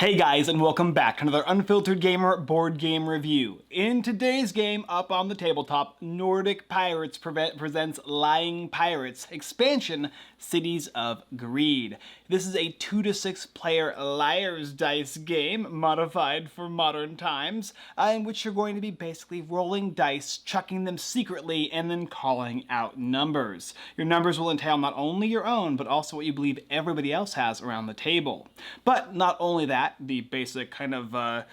Hey guys, and welcome back to another Unfiltered Gamer board game review. In today's game, up on the tabletop, Nordic Pirates presents Lying Pirates expansion, Cities of Greed. This is a 2 to 6 player Liar's Dice game, modified for modern times, in which you're going to be basically rolling dice, chucking them secretly, and then calling out numbers. Your numbers will entail not only your own, but also what you believe everybody else has around the table. But not only that, the basic kind of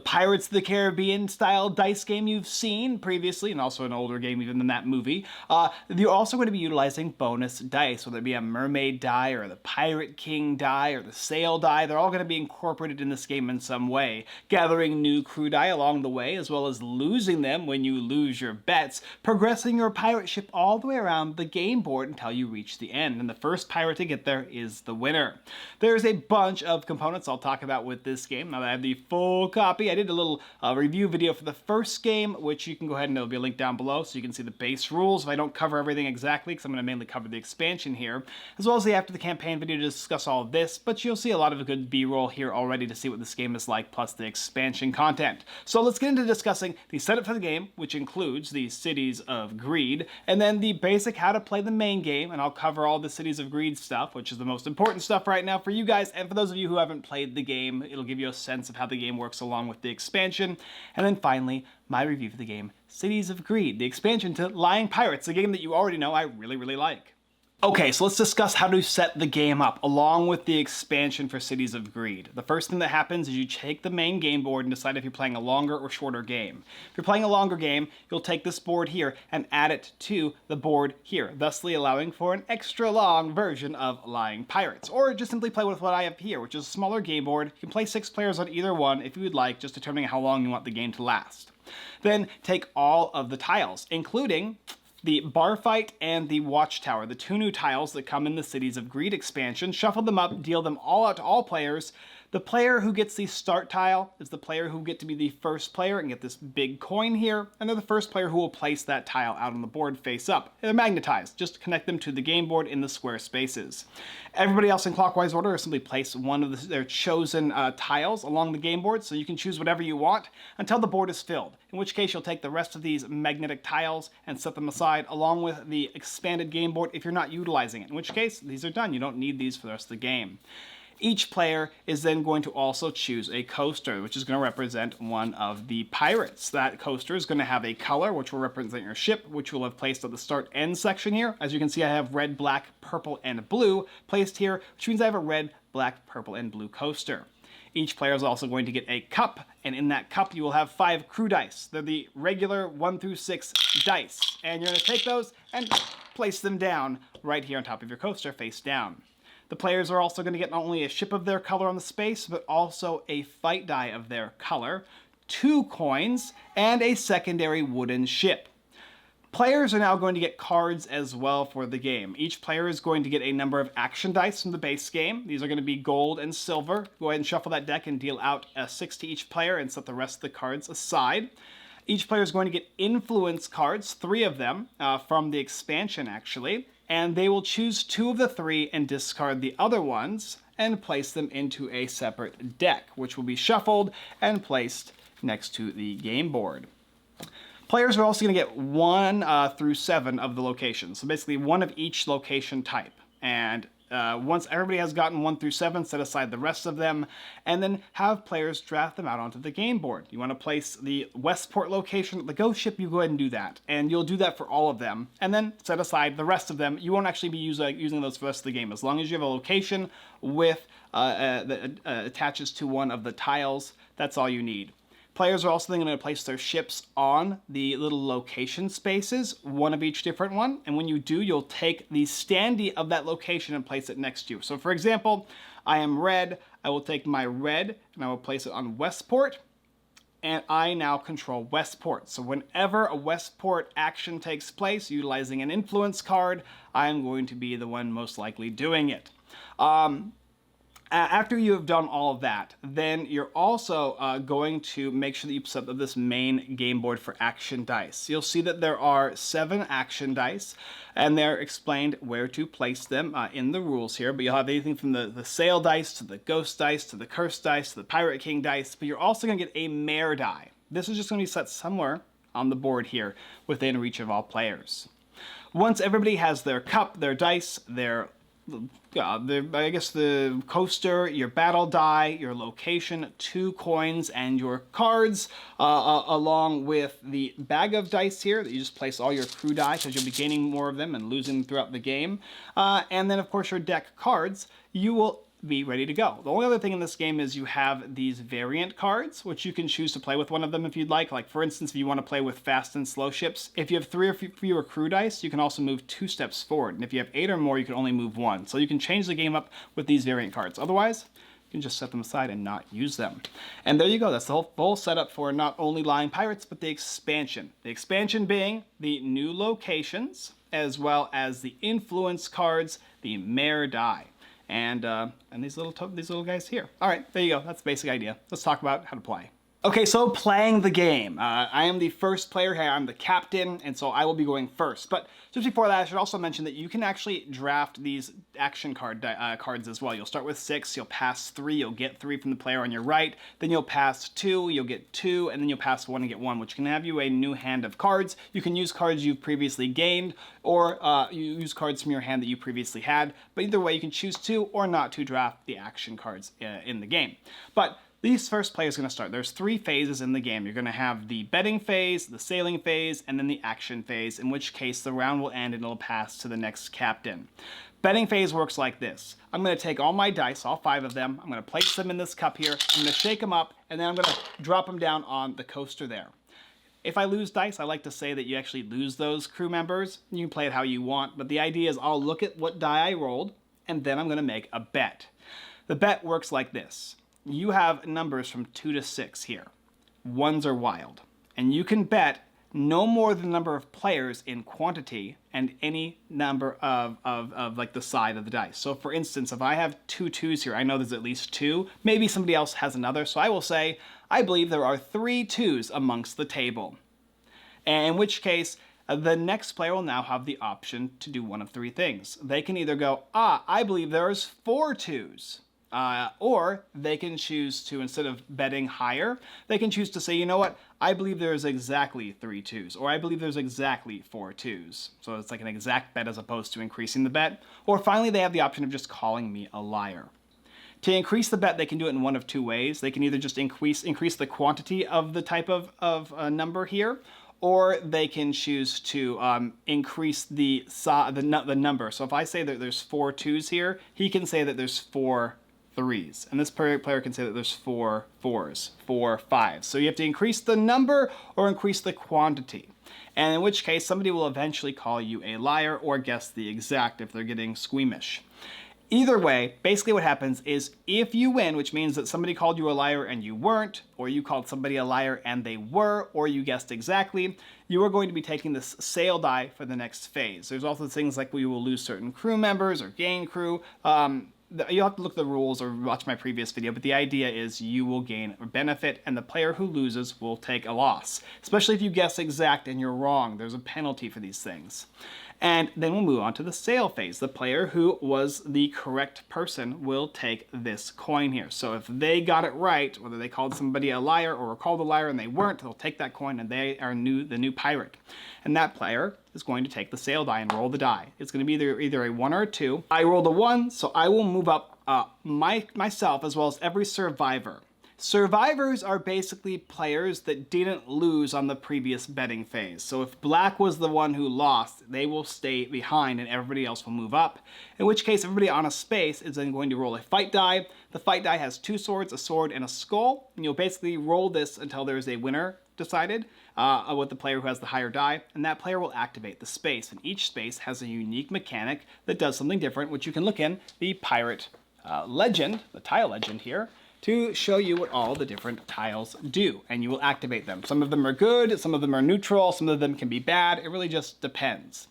Pirates of the Caribbean style dice game you've seen previously, and also an older game even than that movie. You're also going to be utilizing bonus dice, whether it be a mermaid die or the pirate king die or the sail die. They're all going to be incorporated in this game in some way, gathering new crew die along the way, as well as losing them when you lose your bets, progressing your pirate ship all the way around the game board until you reach the end, and the first pirate to get there is the winner. There's a bunch of components I'll talk about with this game. Now that I have the full copy, I did a little review video for the first game, which you can go ahead and there'll be a link down below so you can see the base rules. If I don't cover everything exactly, because I'm going to mainly cover the expansion here, as well as the after the campaign video to discuss all of this, but you'll see a lot of good B-roll here already to see what this game is like, plus the expansion content. So let's get into discussing the setup for the game, which includes the Cities of Greed, and then the basic how to play the main game, and I'll cover all the Cities of Greed stuff, which is the most important stuff right now for you guys, and for those of you who haven't played the game, it'll give you a sense of how the game works along with the expansion. And then finally, my review for the game Cities of Greed, the expansion to Lying Pirates, a game that you already know I really like. Okay, so let's discuss how to set the game up, along with the expansion for Cities of Greed. The first thing that happens is you take the main game board and decide if you're playing a longer or shorter game. If you're playing a longer game, you'll take this board here and add it to the board here, thusly allowing for an extra long version of Lying Pirates. Or just simply play with what I have here, which is a smaller game board. You can play 6 players on either one if you would like, just determining how long you want the game to last. Then take all of the tiles, including the bar fight and the watchtower, the 2 new tiles that come in the Cities of Greed expansion. Shuffle them up, deal them all out to all players. The player who gets the start tile is the player who get to be the first player and get this big coin here, and they're the first player who will place that tile out on the board face up. They're magnetized, just connect them to the game board in the square spaces. Everybody else in clockwise order simply place one of their chosen tiles along the game board, so you can choose whatever you want until the board is filled, in which case you'll take the rest of these magnetic tiles and set them aside along with the expanded game board if you're not utilizing it, in which case these are done. You don't need these for the rest of the game. Each player is then going to also choose a coaster, which is going to represent one of the pirates. That coaster is going to have a color, which will represent your ship, which we'll have placed at the start-end section here. As you can see, I have red, black, purple, and blue placed here, which means I have a red, black, purple, and blue coaster. Each player is also going to get a cup, and in that cup you will have 5 crew dice. They're the regular 1 through 6 dice, and you're going to take those and place them down right here on top of your coaster, face down. The players are also going to get not only a ship of their color on the space, but also a fight die of their color, 2 coins, and a secondary wooden ship. Players are now going to get cards as well for the game. Each player is going to get a number of action dice from the base game. These are going to be gold and silver. Go ahead and shuffle that deck and deal out 6 to each player and set the rest of the cards aside. Each player is going to get influence cards, 3 of them, from the expansion actually, and they will choose 2 of the 3 and discard the other ones and place them into a separate deck, which will be shuffled and placed next to the game board. Players are also going to get 1 through 7 of the locations, so basically 1 of each location type. And once everybody has gotten 1 through 7, set aside the rest of them, and then have players draft them out onto the game board. You want to place the Westport location, the ghost ship, you go ahead and do that. And you'll do that for all of them, and then set aside the rest of them. You won't actually be using those for the rest of the game. As long as you have a location with that attaches to one of the tiles, that's all you need. Players are also then going to place their ships on the little location spaces, 1 of each different one, and when you do, you'll take the standee of that location and place it next to you. So for example, I am red, I will take my red and I will place it on Westport, and I now control Westport. So whenever a Westport action takes place, utilizing an influence card, I am going to be the one most likely doing it. After you have done all of that, then you're also going to make sure that you set up this main game board for action dice. You'll see that there are 7 action dice, and they're explained where to place them in the rules here. But you'll have anything from the sail dice, to the ghost dice, to the curse dice, to the pirate king dice, but you're also going to get a mare die. This is just going to be set somewhere on the board here within reach of all players. Once everybody has their cup, their dice, I guess the coaster, your battle die, your location, 2 coins, and your cards, along with the bag of dice here that you just place all your crew die because you'll be gaining more of them and losing them throughout the game. And then, of course, your deck cards, you will be ready to go. The only other thing in this game is you have these variant cards, which you can choose to play with one of them if you'd like. Like, for instance, if you want to play with fast and slow ships, if you have 3 or fewer crew dice, you can also move 2 steps forward. And if you have 8 or more, you can only move 1. So you can change the game up with these variant cards. Otherwise, you can just set them aside and not use them. And there you go. That's the whole full setup for not only Lying Pirates, but the expansion. The expansion being the new locations, as well as the influence cards, the mare die. And these little guys here. All right, there you go. That's the basic idea. Let's talk about how to play. Okay, so playing the game. I am the first player here. I'm the captain, and so I will be going first. But just before that, I should also mention that you can actually draft these action cards as well. You'll start with 6, you'll pass 3, you'll get 3 from the player on your right, then you'll pass 2, you'll get 2, and then you'll pass 1 and get 1, which can have you a new hand of cards. You can use cards you've previously gained, or you use cards from your hand that you previously had. But either way, you can choose to or not to draft the action cards in the game. But these first players are going to start. There's 3 phases in the game. You're going to have the betting phase, the sailing phase, and then the action phase, in which case the round will end and it'll pass to the next captain. Betting phase works like this. I'm going to take all my dice, all 5 of them. I'm going to place them in this cup here. I'm going to shake them up, and then I'm going to drop them down on the coaster there. If I lose dice, I like to say that you actually lose those crew members. You can play it how you want, but the idea is I'll look at what die I rolled, and then I'm going to make a bet. The bet works like this. You have numbers from 2 to 6 here. 1s are wild. And you can bet no more than the number of players in quantity and any number of like the side of the dice. So for instance, if I have 2 2s here, I know there's at least 2. Maybe somebody else has another. So I will say, I believe there are 3 2s amongst the table. And in which case, the next player will now have the option to do one of 3 things. They can either go, I believe there's 4 2s. Or they can choose to, instead of betting higher, they can choose to say, you know what, I believe there's exactly 3 2s, or I believe there's exactly 4 2s. So it's like an exact bet as opposed to increasing the bet. Or finally, they have the option of just calling me a liar. To increase the bet, they can do it in one of 2 ways. They can either just increase the quantity of the type of number here, or they can choose to increase the number. So if I say that there's 4 2s here, he can say that there's 4 3s. And this player can say that there's 4 4s, 4 5s. So you have to increase the number or increase the quantity. And in which case, somebody will eventually call you a liar or guess the exact if they're getting squeamish. Either way, basically what happens is if you win, which means that somebody called you a liar and you weren't, or you called somebody a liar and they were, or you guessed exactly, you are going to be taking this sail die for the next phase. There's also things like we will lose certain crew members or gain crew. You'll have to look at the rules or watch my previous video, but the idea is you will gain a benefit and the player who loses will take a loss. Especially if you guess exact and you're wrong, there's a penalty for these things. And then we'll move on to the sail phase. The player who was the correct person will take this coin here. So if they got it right, whether they called somebody a liar or were called a liar and they weren't, they'll take that coin and they are the new pirate. And that player is going to take the sail die and roll the die. It's going to be either a 1 or a 2. I rolled a 1, so I will move up myself as well as every survivor. Survivors are basically players that didn't lose on the previous betting phase. So if black was the one who lost, they will stay behind and everybody else will move up. In which case, everybody on a space is then going to roll a fight die. The fight die has 2 swords, a sword, and a skull. And you'll basically roll this until there is a winner decided with the player who has the higher die, and that player will activate the space. And each space has a unique mechanic that does something different, which you can look in the pirate legend, the tile legend here, to show you what all the different tiles do, and you will activate them. Some of them are good, some of them are neutral, some of them can be bad. It really just depends.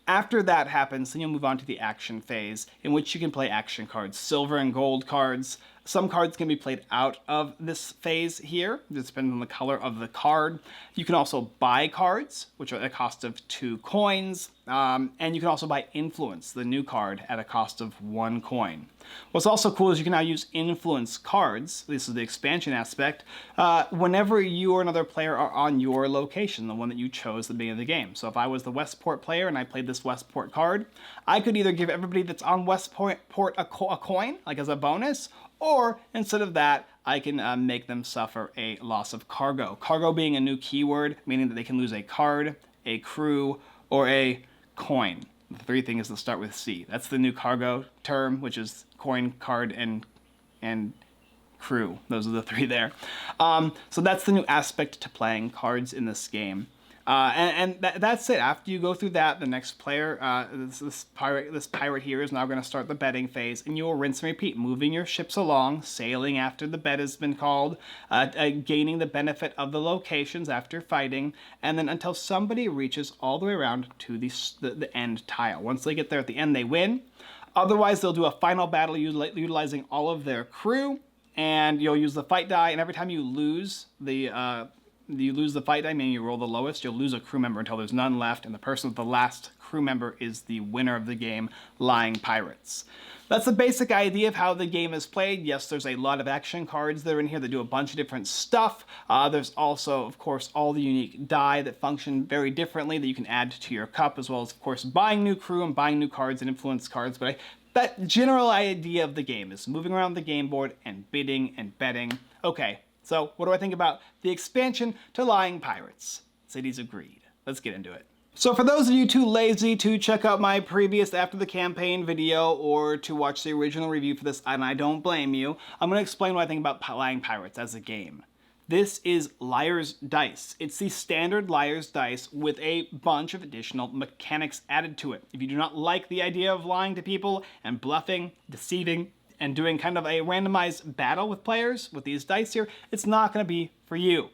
After that happens, then you'll move on to the action phase, in which you can play action cards, silver and gold cards. Some cards can be played out of this phase here, depending on the color of the card. You can also buy cards, which are at a cost of 2 coins, and you can also buy Influence, the new card, at a cost of 1 coin. What's also cool is you can now use Influence cards, this is the expansion aspect, whenever you or another player are on your location, the one that you chose at the beginning of the game. So if I was the Westport player and I played this Westport card, I could either give everybody that's on Westport a coin, like as a bonus, or instead of that, I can make them suffer a loss of cargo. Cargo being a new keyword, meaning that they can lose a card, a crew, or a coin. The 3 things that start with C. That's the new cargo term, which is coin, card, and crew. Those are the 3 there. So that's the new aspect to playing cards in this game. That's it. After you go through that, the next player, this pirate here is now going to start the betting phase, and you will rinse and repeat, moving your ships along, sailing after the bet has been called, gaining the benefit of the locations after fighting, and then until somebody reaches all the way around to the end tile. Once they get there at the end, they win. Otherwise, they'll do a final battle utilizing all of their crew, and you'll use the fight die, and every time you lose the fight die, meaning you roll the lowest, you'll lose a crew member until there's none left, and the person with the last crew member is the winner of the game, Lying Pirates. That's the basic idea of how the game is played. Yes, there's a lot of action cards that are in here that do a bunch of different stuff. There's also, of course, all the unique die that function very differently that you can add to your cup, as well as, of course, buying new crew and buying new cards and influence cards. But that general idea of the game is moving around the game board and bidding and betting. Okay. So, what do I think about the expansion to Lying Pirates? Cities of Greed. Let's get into it. So for those of you too lazy to check out my previous After the Campaign video or to watch the original review for this, and I don't blame you, I'm going to explain what I think about Lying Pirates as a game. This is Liar's Dice. It's the standard Liar's Dice with a bunch of additional mechanics added to it. If you do not like the idea of lying to people and bluffing, deceiving, and doing kind of a randomized battle with players with these dice here, it's not going to be for you.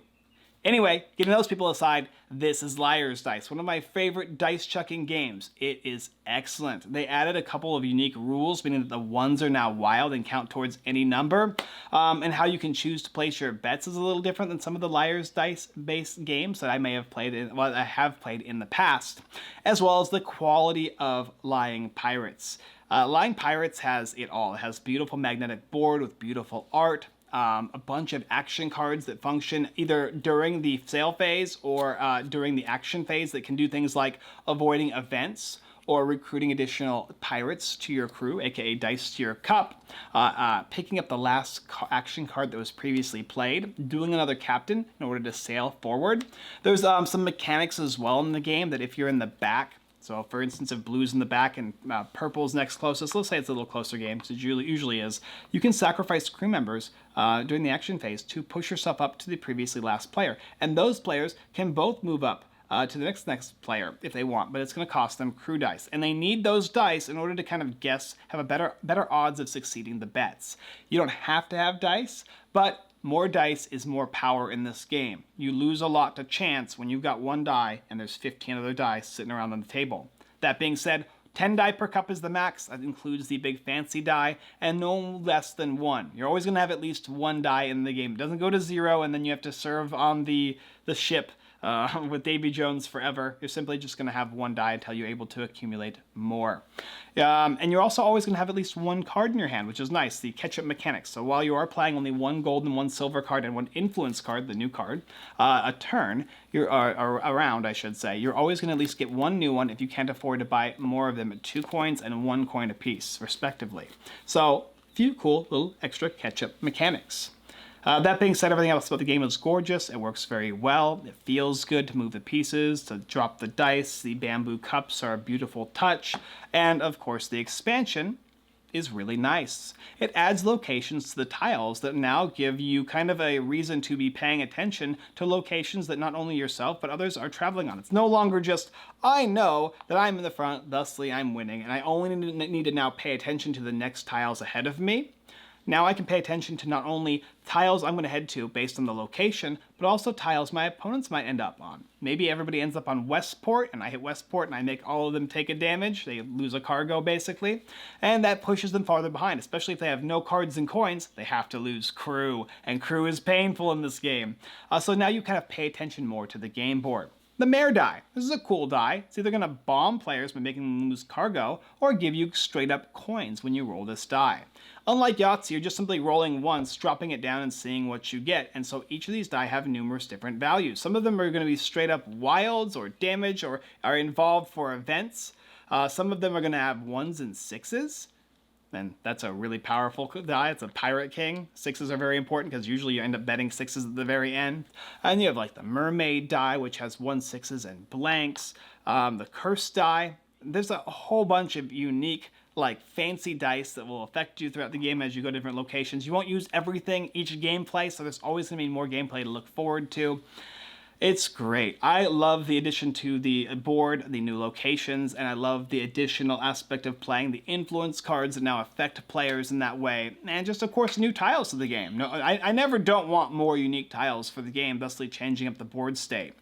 Anyway, getting those people aside, this is Liar's Dice, one of my favorite dice chucking games. It is excellent. They added a couple of unique rules, meaning that the ones are now wild and count towards any number, and how you can choose to place your bets is a little different than some of the Liar's Dice-based games that I may have played in, well, I have played in the past, as well as the quality of Lying Pirates. Lying Pirates has it all. It has beautiful magnetic board with beautiful art, a bunch of action cards that function either during the sale phase or during the action phase that can do things like avoiding events or recruiting additional pirates to your crew, aka dice to your cup, picking up the last action card that was previously played, doing another captain in order to sail forward. There's some mechanics as well in the game that if you're in the back, so for instance, if blue's in the back and purple's next closest, let's say it's a little closer game, because it usually is, you can sacrifice crew members during the action phase to push yourself up to the previously last player. And those players can both move up to the next player if they want, but it's going to cost them crew dice. And they need those dice in order to kind of have a better odds of succeeding the bets. You don't have to have dice, but more dice is more power in this game. You lose a lot to chance when you've got 1 die and there's 15 other dice sitting around on the table. That being said, 10 die per cup is the max. That includes the big fancy die, and no less than 1. You're always going to have at least 1 die in the game. It doesn't go to 0, and then you have to serve on the ship with Davy Jones forever. You're simply just going to have 1 die until you're able to accumulate more. And you're also always going to have at least 1 card in your hand, which is nice, the catch-up mechanics. So while you are playing only 1 gold and 1 silver card and 1 influence card, the new card, a turn, around, I should say, you're always going to at least get 1 new one if you can't afford to buy more of them at 2 coins and 1 coin apiece, respectively. So, a few cool little extra catch-up mechanics. That being said, everything else about the game is gorgeous. It works very well. It feels good to move the pieces, to drop the dice. The bamboo cups are a beautiful touch. And, of course, the expansion is really nice. It adds locations to the tiles that now give you kind of a reason to be paying attention to locations that not only yourself, but others are traveling on. It's no longer just, I know that I'm in the front, thusly I'm winning, and I only need to now pay attention to the next tiles ahead of me. Now I can pay attention to not only tiles I'm going to head to based on the location, but also tiles my opponents might end up on. Maybe everybody ends up on Westport, and I hit Westport and I make all of them take a damage. They lose a cargo, basically. And that pushes them farther behind, especially if they have no cards and coins. They have to lose crew, and crew is painful in this game. So now you kind of pay attention more to the game board. The Mare die. This is a cool die. It's either going to bomb players by making them lose cargo, or give you straight up coins when you roll this die. Unlike Yahtzee, you're just simply rolling once, dropping it down, and seeing what you get, and so each of these die have numerous different values. Some of them are going to be straight up wilds, or damage, or are involved for events. Some of them are going to have 1s and 6s. And that's a really powerful die. It's a Pirate King. 6s are very important because usually you end up betting 6s at the very end. And you have like the Mermaid die, which has 1/6s and blanks. The Curse die. There's a whole bunch of unique, like fancy dice that will affect you throughout the game as you go to different locations. You won't use everything each gameplay, so there's always going to be more gameplay to look forward to. It's great. I love the addition to the board, the new locations, and I love the additional aspect of playing the influence cards that now affect players in that way, and just, of course, new tiles to the game. No, I never don't want more unique tiles for the game, thusly changing up the board state.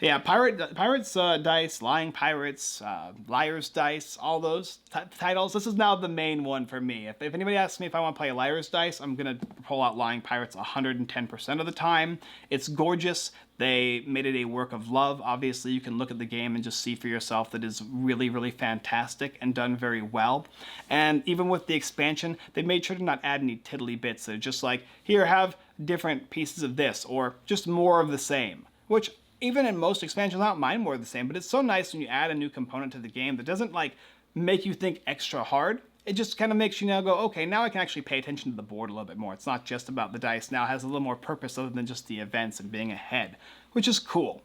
Yeah, Pirates Dice, Lying Pirates, Liar's Dice, all those titles. This is now the main one for me. If anybody asks me if I want to play Liar's Dice, I'm going to pull out Lying Pirates 110% of the time. It's gorgeous. They made it a work of love. Obviously, you can look at the game and just see for yourself that it's really, really fantastic and done very well. And even with the expansion, they made sure to not add any tiddly bits. They're just like, here, have different pieces of this, or just more of the same, which even in most expansions, I don't mind more of the same, but it's so nice when you add a new component to the game that doesn't like make you think extra hard. It just kind of makes you now go, okay, now I can actually pay attention to the board a little bit more. It's not just about the dice. Now it has a little more purpose other than just the events and being ahead, which is cool.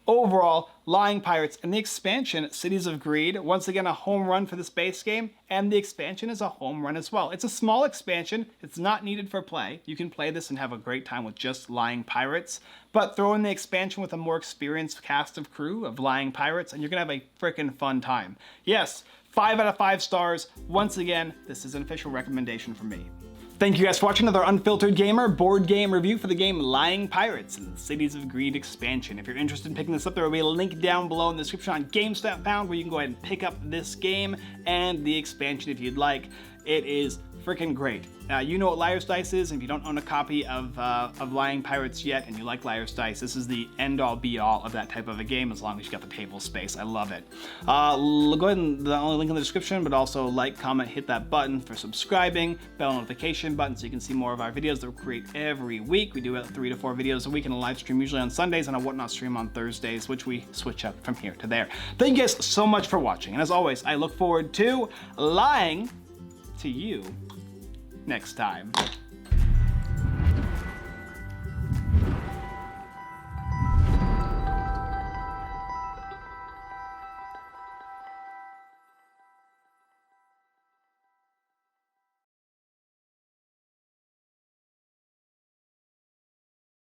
Overall, Lying Pirates and the expansion, Cities of Greed, once again a home run for this base game, and the expansion is a home run as well. It's a small expansion, it's not needed for play. You can play this and have a great time with just Lying Pirates, but throw in the expansion with a more experienced cast of crew of Lying Pirates, and you're gonna have a frickin' fun time. Yes, 5 out of 5 stars. Once again, this is an official recommendation from me. Thank you guys for watching another Unfiltered Gamer board game review for the game Lying Pirates and the Cities of Greed expansion. If you're interested in picking this up, there will be a link down below in the description on GameStop where you can go ahead and pick up this game and the expansion if you'd like. It is freaking great. You know what Liar's Dice is, and if you don't own a copy of Lying Pirates yet and you like Liar's Dice, this is the end-all be-all of that type of a game as long as you got the table space. I love it. Go ahead and the only link in the description, but also like, comment, hit that button for subscribing, bell notification button so you can see more of our videos that we create every week. We do about 3 to 4 videos a week in a live stream, usually on Sundays, and a Whatnot stream on Thursdays, which we switch up from here to there. Thank you guys so much for watching, and as always, I look forward to lying to you next time.